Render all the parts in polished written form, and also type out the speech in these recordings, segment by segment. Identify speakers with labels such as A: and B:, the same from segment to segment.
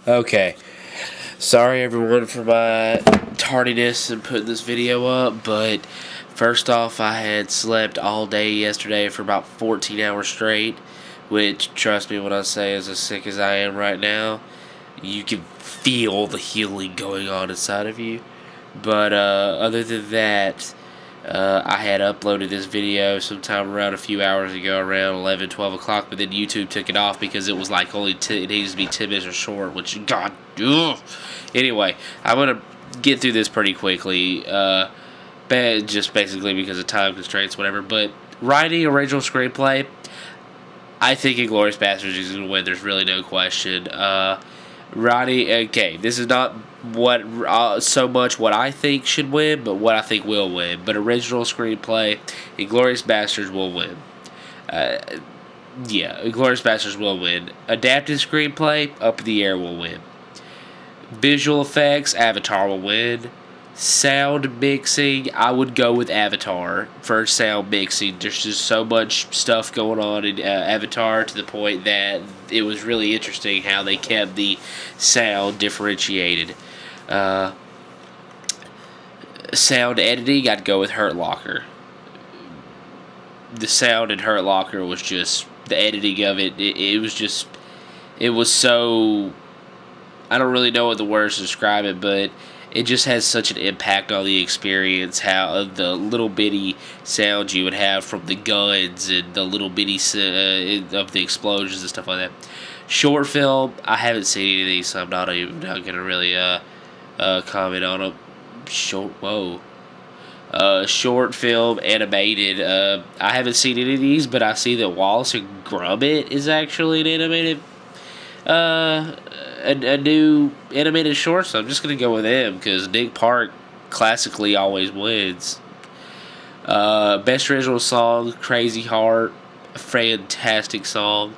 A: Okay. Sorry everyone for my tardiness in putting this video up, but first off, I had slept all day yesterday for about 14 hours straight, which, trust me when I say, as sick as I am right now, you can feel the healing going on inside of you. But other than that, I had uploaded this video sometime around a few hours ago, around 11, 12 o'clock, but then YouTube took it off because it was like only it needs to be 10 minutes or short, which, God, ugh. Anyway, I'm going to get through this pretty quickly, just basically because of time constraints, whatever, but writing original screenplay, I think Inglourious Basterds is going to win, there's really no question. Roddy, okay, this is not what so much what I think should win, but what I think will win. But original screenplay, Inglourious Basterds will win. Yeah, Inglourious Basterds will win. Adapted screenplay, Up in the Air will win. Visual effects, Avatar will win. Sound mixing, I would go with Avatar for sound mixing. There's just so much stuff going on in Avatar to the point that it was really interesting how they kept the sound differentiated. Sound editing, I'd go with Hurt Locker. The sound in Hurt Locker was just, the editing of it was just, it was so, I don't really know what the words to describe it, but it just has such an impact on the experience, how the little bitty sounds you would have from the guns and the little bitty of the explosions and stuff like that. Short film, I haven't seen any of these, so I'm not going to really comment on them. Short film, animated, I haven't seen any of these, but I see that Wallace and Gromit is actually an animated a new animated short, so I'm just going to go with them because Nick Park classically always wins. Best original song, Crazy Heart, a fantastic song.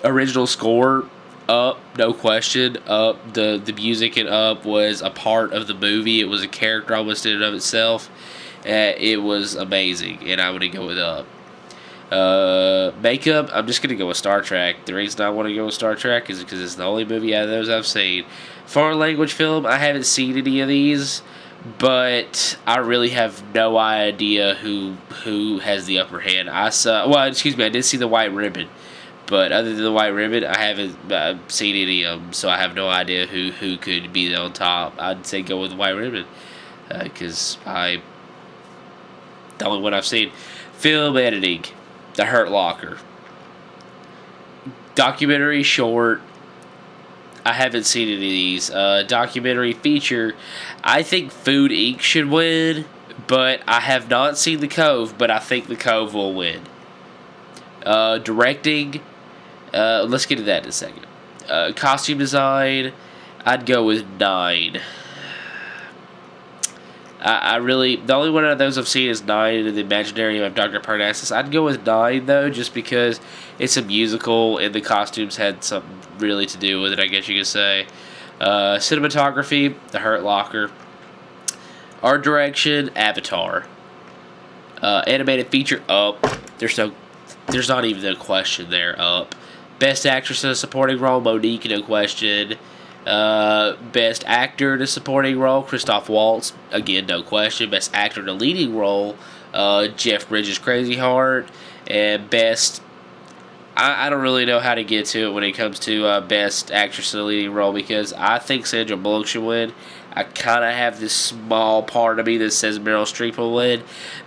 A: Original score, Up, no question. Up, the music in Up was a part of the movie. It was a character almost in and of itself. It was amazing, and I'm going to go with Up. Makeup, I'm just going to go with Star Trek. The reason I want to go with Star Trek is because it's the only movie out of those I've seen. Foreign language film, I haven't seen any of these, but I really have no idea who has the upper hand. I did see The White Ribbon, but other than The White Ribbon, I haven't seen any of them, so I have no idea who could be on top. I'd say go with The White Ribbon, because the only one I've seen. Film editing, The Hurt Locker. Documentary short, I haven't seen any of these. Documentary feature, I think Food Inc. should win, but I have not seen The Cove, but I think The Cove will win. Directing, let's get to that in a second. Costume design, I'd go with 9. I really, the only one of those I've seen is 9 in the Imaginarium of Dr. Parnassus. I'd go with 9, though, just because it's a musical and the costumes had something really to do with it, I guess you could say. Cinematography, The Hurt Locker. Art direction, Avatar. Animated feature, Up. There's not even a question there, Up. Best actress in a supporting role, Monique, no question. Best actor in a supporting role, Christoph Waltz, again, no question. Best actor in a leading role, Jeff Bridges' Crazy Heart. And best, I don't really know how to get to it when it comes to best actress in a leading role, because I think Sandra Bullock should win. I kind of have this small part of me that says Meryl Streep will win,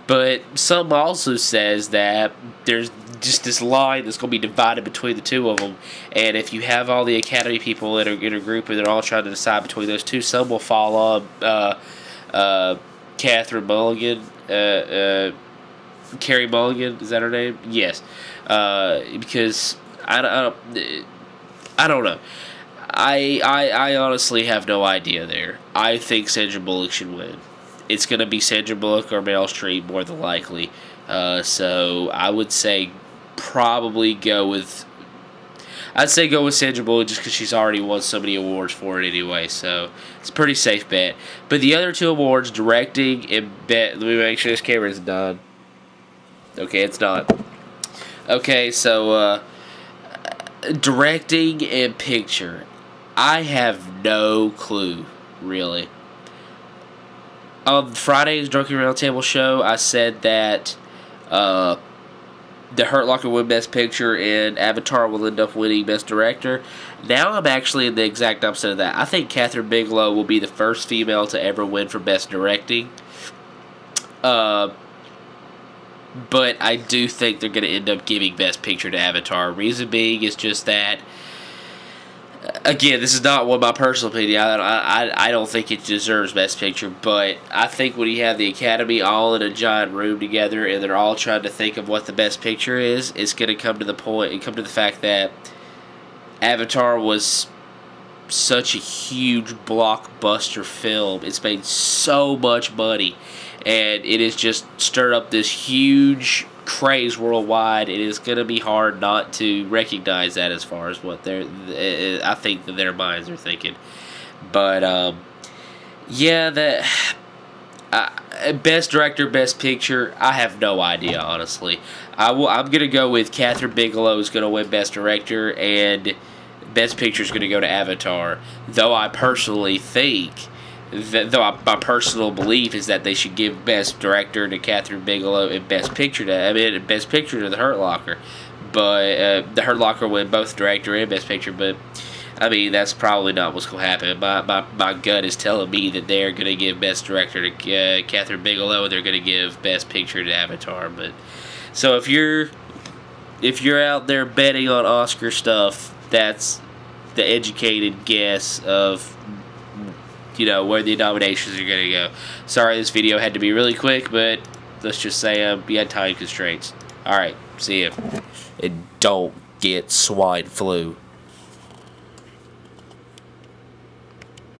A: but some also says that there's just this line that's going to be divided between the two of them, and if you have all the Academy people in a group and they're all trying to decide between those two, some will fall on Catherine Mulligan, Carrie Mulligan, is that her name? Yes, because I don't know. I honestly have no idea there. I think Sandra Bullock should win. It's going to be Sandra Bullock or Meryl Streep more than likely. So I would say probably go with Sandra Bullock just because she's already won so many awards for it anyway. So it's a pretty safe bet. But the other two awards, directing and let me make sure this camera is done. Okay, it's not. Okay, so directing and picture. I have no clue, really. On Friday's Drunken Roundtable show, I said that The Hurt Locker win Best Picture and Avatar will end up winning Best Director. Now I'm actually in the exact opposite of that. I think Kathryn Bigelow will be the first female to ever win for Best Directing. But I do think they're going to end up giving Best Picture to Avatar. Reason being is just that, again, this is not my personal opinion. I don't think it deserves Best Picture, but I think when you have the Academy all in a giant room together and they're all trying to think of what the Best Picture is, it's going to come to the fact that Avatar was such a huge blockbuster film. It's made so much money, and it has just stirred up this huge craze worldwide. It is going to be hard not to recognize that as far as what I think that their minds are thinking. But yeah, Best Director, Best Picture, I have no idea, honestly. I'm going to go with Kathryn Bigelow is going to win Best Director, and Best Picture is going to go to Avatar. Though I personally think, my personal belief is that they should give Best Director to Kathryn Bigelow and Best Picture to The Hurt Locker. But The Hurt Locker win both Director and Best Picture, but I mean, that's probably not what's going to happen. My gut is telling me that they're going to give Best Director to Kathryn Bigelow, and they're going to give Best Picture to Avatar. But so if you're out there betting on Oscar stuff, that's the educated guess of where the nominations are going to go. Sorry, this video had to be really quick, but let's just say we had time constraints. All right, see ya. And don't get swine flu.